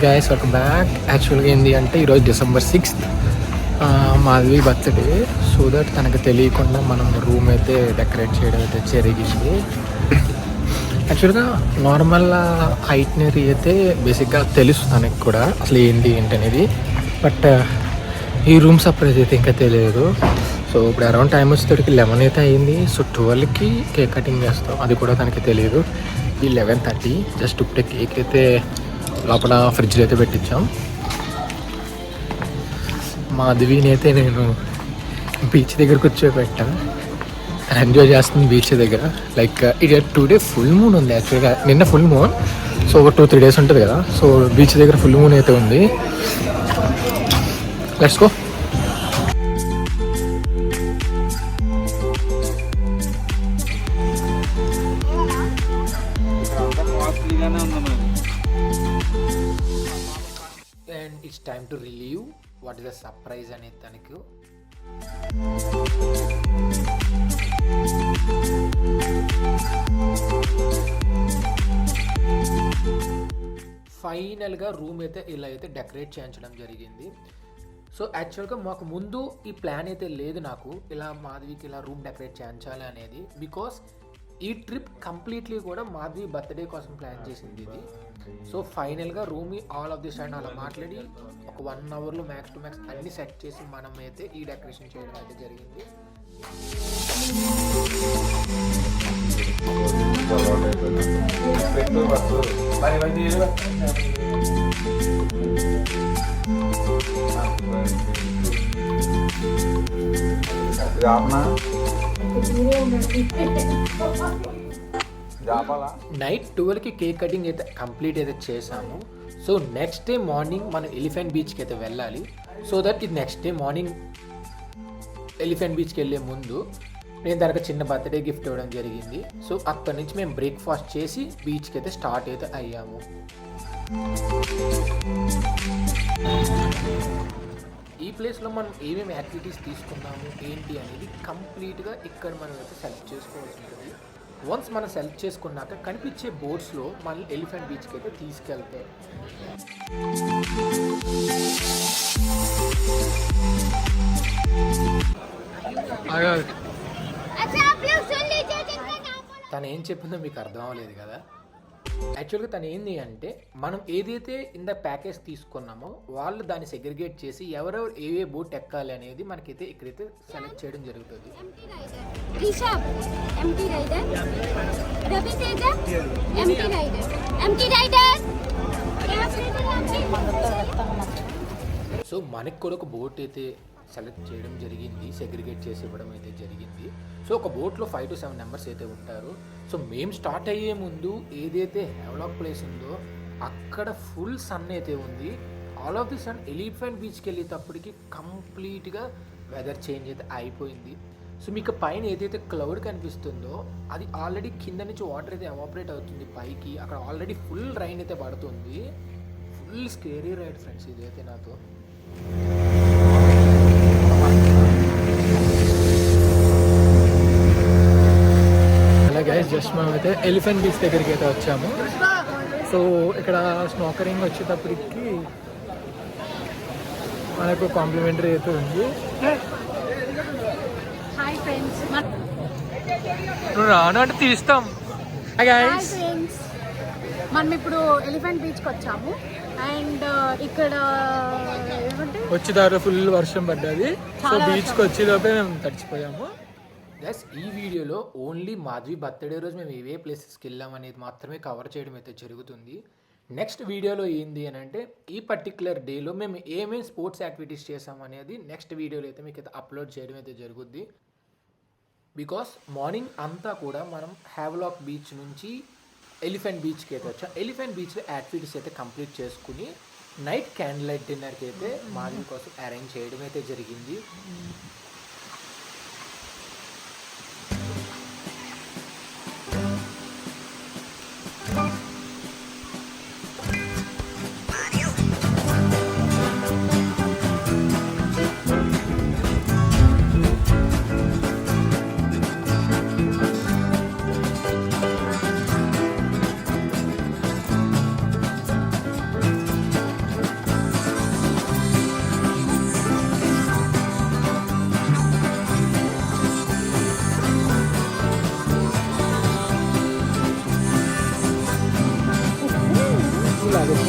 Guys welcome back. యాక్చువల్గా ఏంటి అంటే ఈరోజు December 6th Madhavi birthday. So that తనకు తెలియకుండా మనం రూమ్ అయితే డెకరేట్ చేయడం అయితే జరిగింది. యాక్చువల్గా నార్మల్ ఐట్నరీ అయితే బేసిక్గా తెలుసు తనకి కూడా అసలు ఏంటి అనేది. బట్ ఈ రూమ్ సర్ప్రైజ్ అయితే ఇంకా తెలియదు. సో ఇప్పుడు అరౌండ్ టైం వచ్చేసరికి 11 అయితే అయింది. సో 12కి కేక్ కటింగ్ చేస్తాం, అది కూడా తనకి తెలియదు. ఈ 11:30 జస్ట్ ఇప్పుడే కేక్ అయితే లోపల ఫ్రిడ్జ్లో అయితే పెట్టించాం. మాధవిని అయితే నేను బీచ్ దగ్గర కూర్చోబెట్టా. ఎంజాయ్ చేస్తుంది బీచ్ దగ్గర. లైక్ ఇది టుడే ఫుల్ మూన్ ఉంది. యాక్చువల్గా నిన్న ఫుల్ మూన్, సో ఒక 2-3 days ఉంటుంది కదా. సో బీచ్ దగ్గర ఫుల్ మూన్ అయితే ఉంది. Let's go. And it's time to relieve what is the surprise అనేది తనకు. ఫైనల్గా రూమ్ అయితే ఇలా అయితే డెకరేట్ చేయించడం జరిగింది. సో యాక్చువల్గా మాకు ముందు ఈ ప్లాన్ అయితే లేదు నాకు, ఇలా మాధవికి ఇలా రూమ్ డెకరేట్ చేయించాలి అనేది. బికాస్ ఈ ట్రిప్ కంప్లీట్లీ కూడా మాధవి బర్త్డే కోసం ప్లాన్ చేసింది ఇది. సో ఫైనల్గా room all of the side అలా మాట్లాడి ఒక 1 hourలో మ్యాక్స్ టు మ్యాక్స్ అన్ని సెట్ చేసి మనం అయితే ఈ డెకరేషన్ చేయడం అయితే జరిగింది. నైట్ 12కి కేక్ కటింగ్ అయితే కంప్లీట్ అయితే చేసాము. సో నెక్స్ట్ డే మార్నింగ్ మనం ఎలిఫెంట్ బీచ్కి అయితే వెళ్ళాలి. సో దట్ ఇది నెక్స్ట్ డే మార్నింగ్ ఎలిఫెంట్ బీచ్కి వెళ్ళే ముందు నేను తనకు చిన్న బర్త్డే గిఫ్ట్ ఇవ్వడం జరిగింది. సో అక్కడి నుంచి మేము బ్రేక్ఫాస్ట్ చేసి బీచ్కి అయితే స్టార్ట్ అయితే అయ్యాము. ఈ ప్లేస్లో మనం ఏమేమి యాక్టివిటీస్ తీసుకున్నాము ఏంటి అనేది కంప్లీట్గా ఇక్కడ మనం అయితే సెలెక్ట్ చేసుకోవాల్సి ఉంటుంది. వన్స్ మనం సెలెక్ట్ చేసుకున్నాక కనిపించే బోట్స్లో మనం ఎలిఫెంట్ బీచ్కి అయితే తీసుకెళ్తాం. తను ఏం చెప్పిందో మీకు అర్థం అవ్వలేదు కదా. యాక్చువల్గా తను ఏంది అంటే మనం ఏదైతే ఇంత ప్యాకేజ్ తీసుకున్నామో వాళ్ళు దాన్ని సెగ్రిగేట్ చేసి ఎవరెవరు ఏ బోట్ ఎక్కాలి అనేది మనకైతే ఇక్కడైతే సెలెక్ట్ చేయడం జరుగుతుంది. సో మనకి కూడా ఒక బోట్ అయితే సెలెక్ట్ చేయడం జరిగింది, సెగ్రిగేట్ చేసి ఇవ్వడం అయితే జరిగింది. సో ఒక బోట్లో 5 to 7 members అయితే ఉంటారు. సో మేము స్టార్ట్ అయ్యే ముందు ఏదైతే హెవలాక్ ప్లేస్ ఉందో అక్కడ ఫుల్ సన్ అయితే ఉంది. All of the sun elephant బీచ్కి వెళ్ళేటప్పటికి కంప్లీట్గా వెదర్ చేంజ్ అయితే అయిపోయింది. సో మీకు పైన ఏదైతే క్లౌడ్ కనిపిస్తుందో అది ఆల్రెడీ కింద నుంచి వాటర్ అయితే ఎవాపరేట్ అవుతుంది పైకి. అక్కడ ఆల్రెడీ ఫుల్ రైన్ అయితే పడుతుంది. ఫుల్ స్కేరీ రైడ్ ఫ్రెండ్స్ ఇదైతే నాతో. గైస్ జస్ట్ మనం అయితే ఎలిఫెంట్ బీచ్ దగ్గరికి అయితే వచ్చాము. సో ఇక్కడ స్నాకరింగ్ వచ్చేటప్పటికి మనకు కాంప్లిమెంటరీ అయితే ఉంది. నువ్వు రాను అంటే తీస్తాం. మనం ఇప్పుడు ఎలిఫెంట్ బీచ్కి వచ్చాము. అండ్ ఇక్కడ వచ్చేదారు ఫుల్ వర్షం పడ్డది. సో బీచ్కి వచ్చేలోపే మేము తడిచిపోయాము. ప్లస్ ఈ వీడియోలో ఓన్లీ మాధవి బర్త్డే రోజు మేము ఏవే ప్లేసెస్కి వెళ్ళాం అనేది మాత్రమే కవర్ చేయడం అయితే జరుగుతుంది. నెక్స్ట్ వీడియోలో ఏంది అని అంటే ఈ పర్టికులర్ డేలో మేము ఏమేమి స్పోర్ట్స్ యాక్టివిటీస్ చేసాం అనేది నెక్స్ట్ వీడియోలో అయితే మీకు అయితే అప్లోడ్ చేయడం అయితే జరుగుద్ది. బికాస్ మార్నింగ్ అంతా కూడా మనం హ్యావ్లాక్ బీచ్ నుంచి ఎలిఫెంట్ బీచ్కి అయితే వచ్చాం. ఎలిఫెంట్ బీచ్లో యాక్టివిటీస్ అయితే కంప్లీట్ చేసుకుని నైట్ క్యాండిల్ లైట్ డిన్నర్కి అయితే మాధవి కోసం అరేంజ్ చేయడం అయితే జరిగింది. లాగొచ్చు.